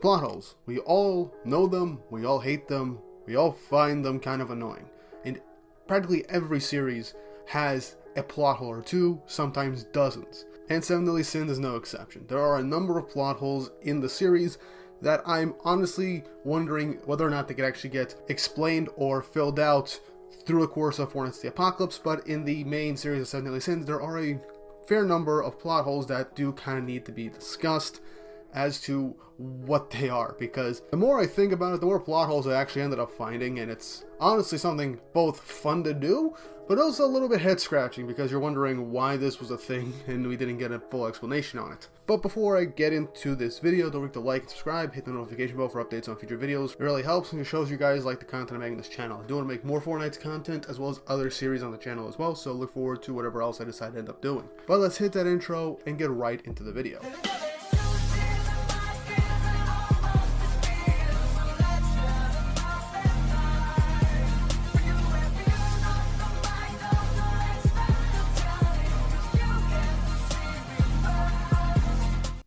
Plot holes. We all know them, we all hate them, we all find them kind of annoying. And practically every series has a plot hole or two, sometimes dozens. And Seven Deadly Sins is no exception. There are a number of plot holes in the series that I'm honestly wondering whether or not they could actually get explained or filled out through the course of Four Knights of the Apocalypse, but in the main series of Seven Deadly Sins, there are a fair number of plot holes that do kind of need to be discussed as to what they are, because the more I think about it, the more plot holes I actually ended up finding, and it's honestly something both fun to do, but also a little bit head-scratching, because you're wondering why this was a thing and we didn't get a full explanation on it. But before I get into this video, don't forget to like and subscribe, hit the notification bell for updates on future videos. It really helps and it shows you guys like the content I'm making this channel. I do want to make more Four Knights content, as well as other series on the channel as well, so look forward to whatever else I decide to end up doing. But let's hit that intro and get right into the video.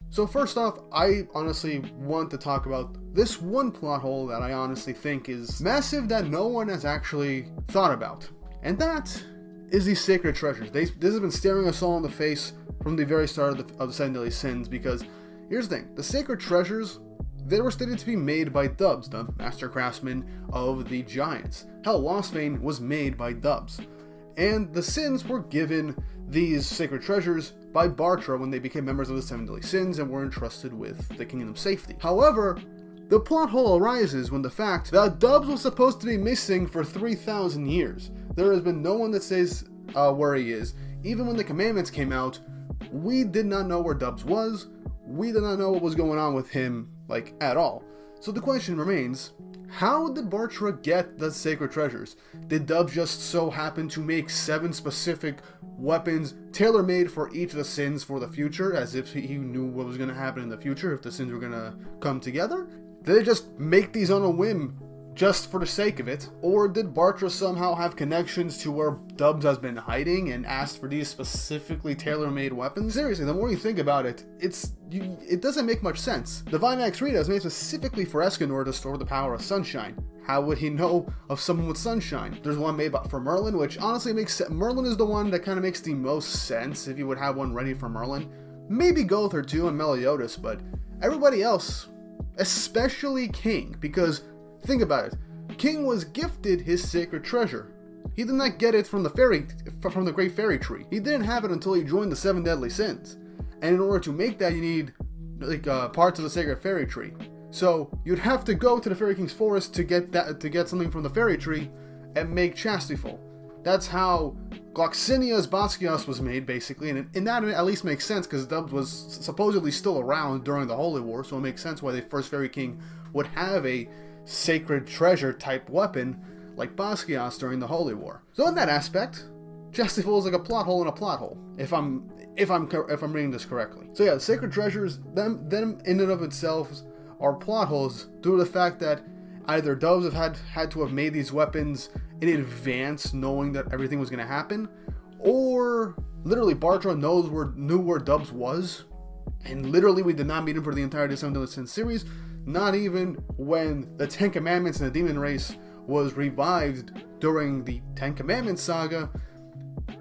So first off, I honestly want to talk about this one plot hole that I honestly think is massive that no one has actually thought about. And that is these sacred treasures. This has been staring us all in the face from the very start of the Seven Deadly Sins, because here's the thing. The sacred treasures, they were stated to be made by Dubs, the master craftsman of the Giants. Hell, Lostbane was made by Dubs. And the Sins were given these sacred treasures by Bartra when they became members of the Seven Deadly Sins and were entrusted with the kingdom's safety. However, the plot hole arises when the fact that Dubs was supposed to be missing for 3,000 years. There has been no one that says where he is. Even when the commandments came out, we did not know where Dubs was. We did not know what was going on with him, like, at all. So the question remains, how did Bartra get the sacred treasures? Did Dubs just so happen to make 7 specific weapons tailor-made for each of the Sins for the future, as if he knew what was going to happen in the future if the Sins were going to come together? Did they just make these on a whim just for the sake of it? Or did Bartra somehow have connections to where Dubs has been hiding and asked for these specifically tailor-made weapons? Seriously, the more you think about it, it doesn't make much sense. Divine Axe Rita is made specifically for Escanor to store the power of sunshine. How would he know of someone with sunshine? There's one made for Merlin, which honestly makes sense. Merlin is the one that kind of makes the most sense if you would have one ready for Merlin. Maybe Gothar too and Meliodas, but everybody else, especially King, because think about it. King was gifted his sacred treasure. He did not get it from the Great Fairy Tree. He didn't have it until he joined the Seven Deadly Sins. And in order to make that, you need parts of the Sacred Fairy Tree. So you'd have to go to the Fairy King's Forest to get something from the Fairy Tree and make Chastieful. That's how Gloxinia's Basquios was made, basically, and that at least makes sense because Dubs was supposedly still around during the Holy War, so it makes sense why the first Fairy King would have a sacred treasure type weapon like Basquios during the Holy War. So in that aspect, Chastieful is like a plot hole in a plot hole, if I'm reading this correctly. So yeah, the sacred treasures, them in and of itself, are plot holes due to the fact that either Dubs have had to have made these weapons in advance, knowing that everything was going to happen, or literally Bartra knew where Dubs was, and literally we did not meet him for the entirety of Seven Deadly Sins series, not even when the Ten Commandments and the Demon Race was revived during the Ten Commandments saga,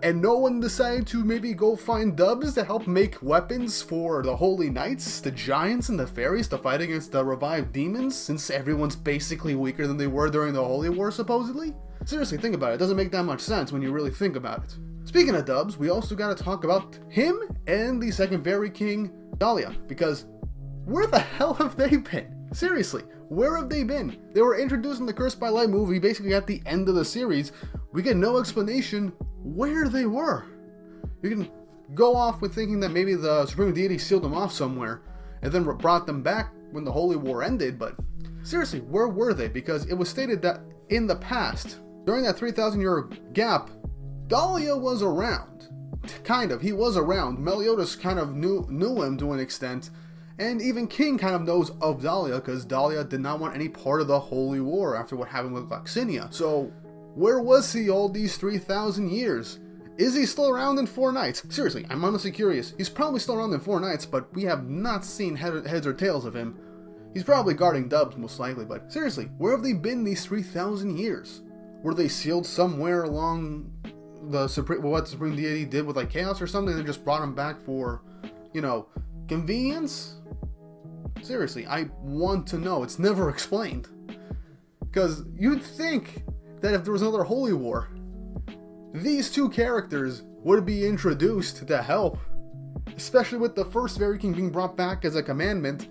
and no one decided to maybe go find Dubs to help make weapons for the Holy Knights, the Giants, and the Fairies to fight against the revived demons, since everyone's basically weaker than they were during the Holy War, supposedly? Seriously, think about it. It doesn't make that much sense when you really think about it. Speaking of Dubs, we also gotta talk about him and the second Fairy King, Dahlia, because where the hell have they been? Seriously, where have they been? They were introduced in the Cursed by Light movie basically at the end of the series. We get no explanation where they were. You can go off with thinking that maybe the Supreme Deity sealed them off somewhere and then brought them back when the Holy War ended, but seriously, where were they? Because it was stated that in the past, during that 3,000-year gap, Dahlia was around. Kind of, he was around. Meliodas kind of knew him to an extent, and even King kind of knows of Dahlia because Dahlia did not want any part of the Holy War after what happened with Gloxinia. So where was he all these 3,000 years? Is he still around in Four Knights? Seriously, I'm honestly curious. He's probably still around in Four Knights, but we have not seen heads or tails of him. He's probably guarding dubs, most likely, but seriously, where have they been these 3,000 years? Were they sealed somewhere along the Supreme Deity did with like Chaos or something, and just brought him back for, you know, convenience? Seriously, I want to know. It's never explained. Because you'd think that if there was another Holy War, these two characters would be introduced to help. Especially with the first Fairy King being brought back as a commandment.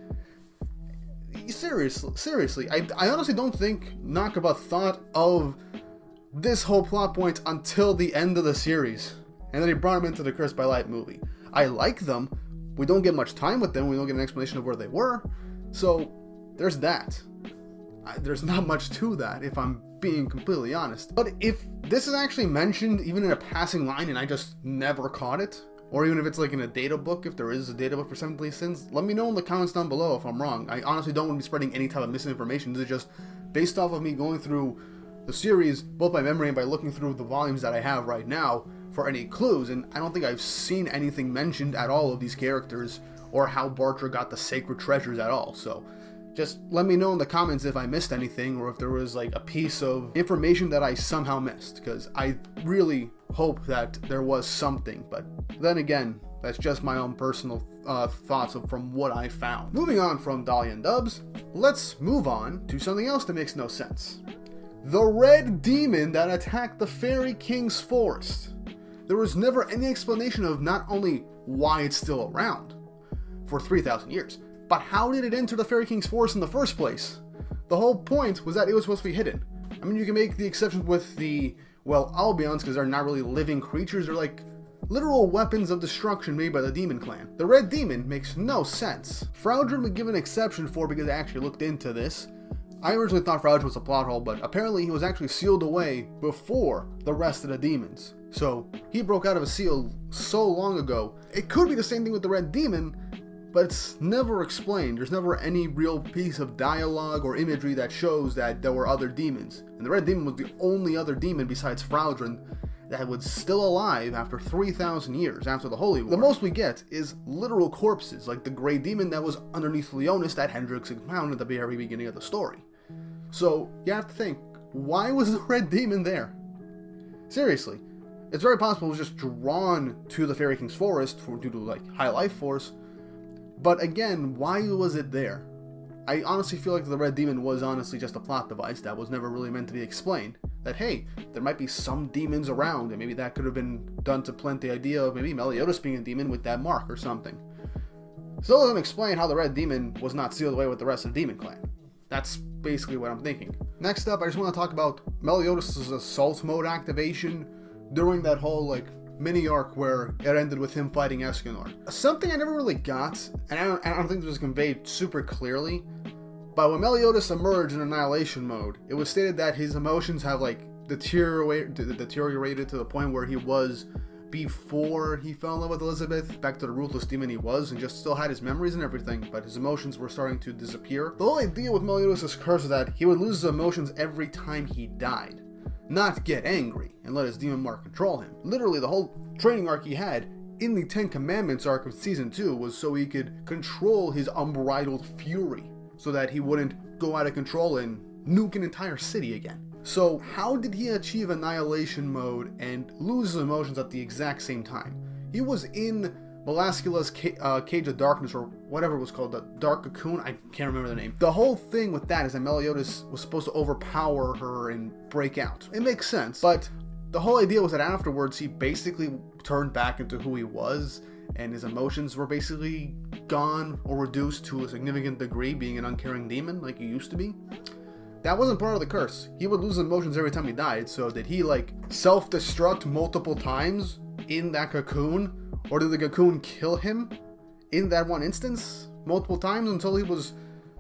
Seriously, I honestly don't think Nakaba thought of this whole plot point until the end of the series. And then he brought him into the Cursed by Light movie. I like them. We don't get much time with them. We don't get an explanation of where they were. So, there's that. There's not much to that, if I'm being completely honest. But if this is actually mentioned, even in a passing line, and I just never caught it, or even if it's like in a data book, if there is a data book for Seven Deadly Sins, let me know in the comments down below if I'm wrong. I honestly don't want to be spreading any type of misinformation. This is just based off of me going through the series, both by memory and by looking through the volumes that I have right now for any clues, and I don't think I've seen anything mentioned at all of these characters, or how Bartra got the sacred treasures at all. So just let me know in the comments if I missed anything, or if there was like a piece of information that I somehow missed, because I really hope that there was something. But then again, that's just my own personal thoughts from what I found. Moving on from Dahlia and Dubs, let's move on to something else that makes no sense. The red demon that attacked the Fairy King's forest. There was never any explanation of not only why it's still around for 3,000 years, but how did it enter the Fairy King's forest in the first place? The whole point was that it was supposed to be hidden. I mean, you can make the exception with the, well, Albions, because they're not really living creatures. They're like literal weapons of destruction made by the Demon Clan. The Red Demon makes no sense. Fraudrin would give an exception for, because I actually looked into this. I originally thought Fraudrin was a plot hole, but apparently he was actually sealed away before the rest of the demons. So he broke out of a seal so long ago. It could be the same thing with the Red Demon, but it's never explained. There's never any real piece of dialogue or imagery that shows that there were other demons. And the Red Demon was the only other demon besides Fraudrin that was still alive after 3,000 years after the Holy War. The most we get is literal corpses, like the Grey Demon that was underneath Leonis that Hendrix found at the very beginning of the story. So you have to think, why was the Red Demon there? Seriously. It's very possible it was just drawn to the Fairy King's forest due to like high life force. But again, why was it there? I honestly feel like the Red Demon was honestly just a plot device that was never really meant to be explained. That, hey, there might be some demons around, and maybe that could have been done to plant the idea of maybe Meliodas being a demon with that mark or something. Still doesn't explain how the Red Demon was not sealed away with the rest of the Demon Clan. That's basically what I'm thinking. Next up, I just want to talk about Meliodas' assault mode activation during that whole, like, mini-arc where it ended with him fighting Escanor. Something I never really got, and I don't think this was conveyed super clearly, but when Meliodas emerged in Annihilation mode, it was stated that his emotions have, like, deteriorated to the point where he was before he fell in love with Elizabeth, back to the ruthless demon he was, and just still had his memories and everything, but his emotions were starting to disappear. The whole idea with Meliodas' curse is that he would lose his emotions every time he died. Not get angry and let his demon mark control him. Literally, the whole training arc he had in the 10 Commandments arc of Season 2 was so he could control his unbridled fury, so that he wouldn't go out of control and nuke an entire city again. So how did he achieve Annihilation mode and lose his emotions at the exact same time? He was in Belascula's Cage of Darkness, or whatever it was called, the Dark Cocoon, I can't remember the name. The whole thing with that is that Meliodas was supposed to overpower her and break out. It makes sense, but the whole idea was that afterwards he basically turned back into who he was, and his emotions were basically gone or reduced to a significant degree, being an uncaring demon like he used to be. That wasn't part of the curse. He would lose emotions every time he died, so did he like self-destruct multiple times in that cocoon? Or did the cocoon kill him in that one instance multiple times until he was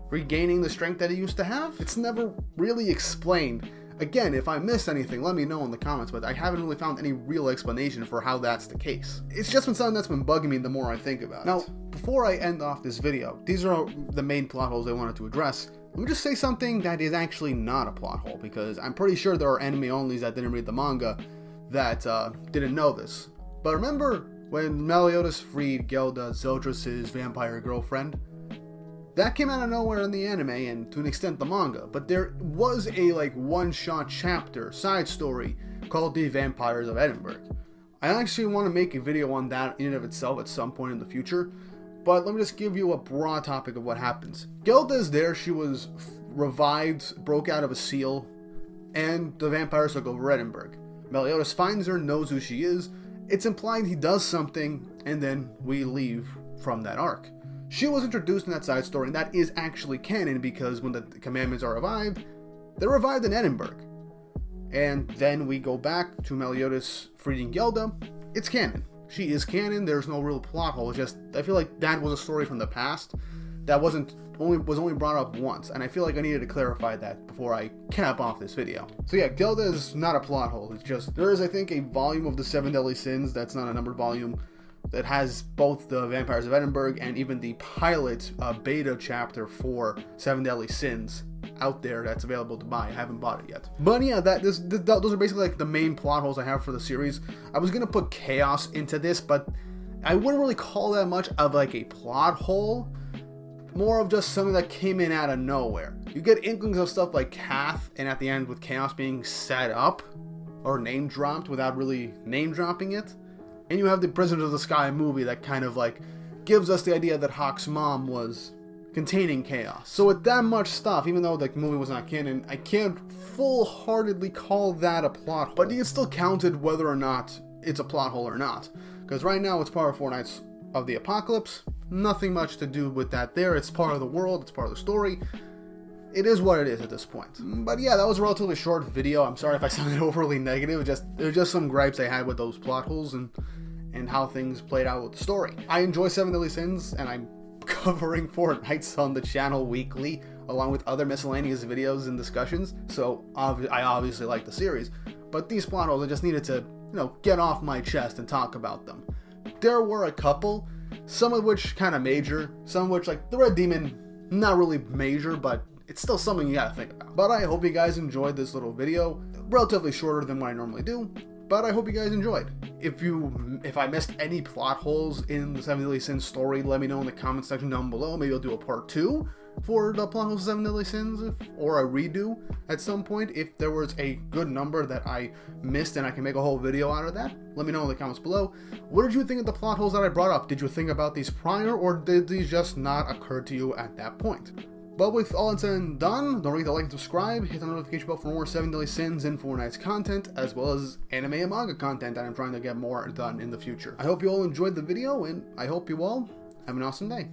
regaining the strength that he used to have? It's never really explained. Again, if I missed anything, let me know in the comments, but I haven't really found any real explanation for how that's the case. It's just been something that's been bugging me the more I think about it. Now, before I end off this video, these are the main plot holes I wanted to address. Let me just say something that is actually not a plot hole, because I'm pretty sure there are anime-onlys that didn't read the manga that didn't know this. But remember when Meliodas freed Gelda, Zeldris' vampire girlfriend? That came out of nowhere in the anime and to an extent the manga, but there was a like one-shot chapter, side story, called The Vampires of Edinburgh. I actually want to make a video on that in and of itself at some point in the future, but let me just give you a broad topic of what happens. Gelda is there, she was revived, broke out of a seal, and the vampires took over Edinburgh. Meliodas finds her, knows who she is, it's implied he does something, and then we leave from that arc. She was introduced in that side story, and that is actually canon because when the commandments are revived, they're revived in Edinburgh. And then we go back to Meliodas freeing Gelda. It's canon. She is canon, there's no real plot hole, it's just, I feel like that was a story from the past that was only brought up once, and I feel like I needed to clarify that before I cap off this video. So yeah, Gelda is not a plot hole, it's just, there is I think a volume of the 7 Deadly Sins that's not a numbered volume that has both the Vampires of Edinburgh and even the pilot beta chapter for 7 Deadly Sins out there that's available to buy. I haven't bought it yet. But yeah, those are basically like the main plot holes I have for the series. I was gonna put chaos into this, but I wouldn't really call that much of like a plot hole. More of just something that came in out of nowhere. You get inklings of stuff like Kath, and at the end with chaos being set up or name dropped without really name dropping it. And you have the Prisoners of the Sky movie that kind of like gives us the idea that Hawk's mom was containing chaos. So with that much stuff, even though the movie was not canon, I can't full-heartedly call that a plot hole. But you can still count it whether or not it's a plot hole or not. Because right now it's part of 4 Nights of the Apocalypse. Nothing much to do with that there. It's part of the world, it's part of the story. It is what it is at this point. But yeah, that was a relatively short video. I'm sorry if I sounded overly negative. There's just some gripes I had with those plot holes and how things played out with the story. I enjoy 7 Deadly Sins, and I'm covering 4 Nights on the channel weekly, along with other miscellaneous videos and discussions, so I obviously like the series. But these plot holes, I just needed to, get off my chest and talk about them. There were a couple, some of which kind of major, some of which, like the Red Demon, not really major, but it's still something you gotta think about. But I hope you guys enjoyed this little video, relatively shorter than what I normally do, but I hope you guys enjoyed. If I missed any plot holes in the 7 Deadly Sins story, let me know in the comment section down below. Maybe I'll do a part 2 for the plot holes of 7 Deadly Sins, or a redo at some point. If there was a good number that I missed and I can make a whole video out of that, let me know in the comments below. What did you think of the plot holes that I brought up? Did you think about these prior, or did these just not occur to you at that point? But with all said and done, don't forget to like and subscribe, hit the notification bell for more 7 Deadly Sins and 4 Nights content, as well as anime and manga content that I'm trying to get more done in the future. I hope you all enjoyed the video, and I hope you all have an awesome day.